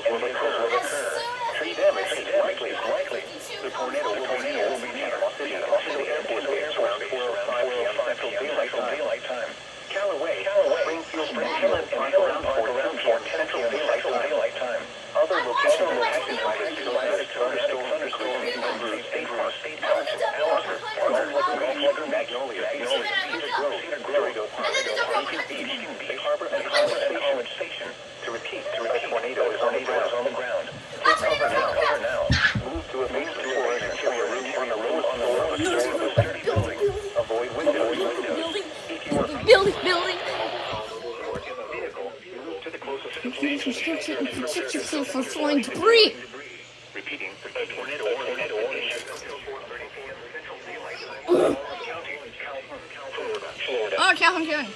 vehicles will occur. Tree damage is likely. The tornado will be near Los Angeles Airport Base around 4:05 p.m. Central Daylight Time. Callaway, Springfield, and Highland Park around 4 Central Daylight Time. Other locations cited thunderstorms include State Park, Allister, Parker, Magnolia, Cedar Grove, Beacon Beach Harbor, and College Station. To repeat, a tornado is on the ground. Take cover now. Move to a basement floor and secure your room on the lowest floor of a sturdy building. Avoid windows. If you are Building. move to the closest Please protect yourself from flying debris. Repeating, a tornado warning. Oh, Calhoun County.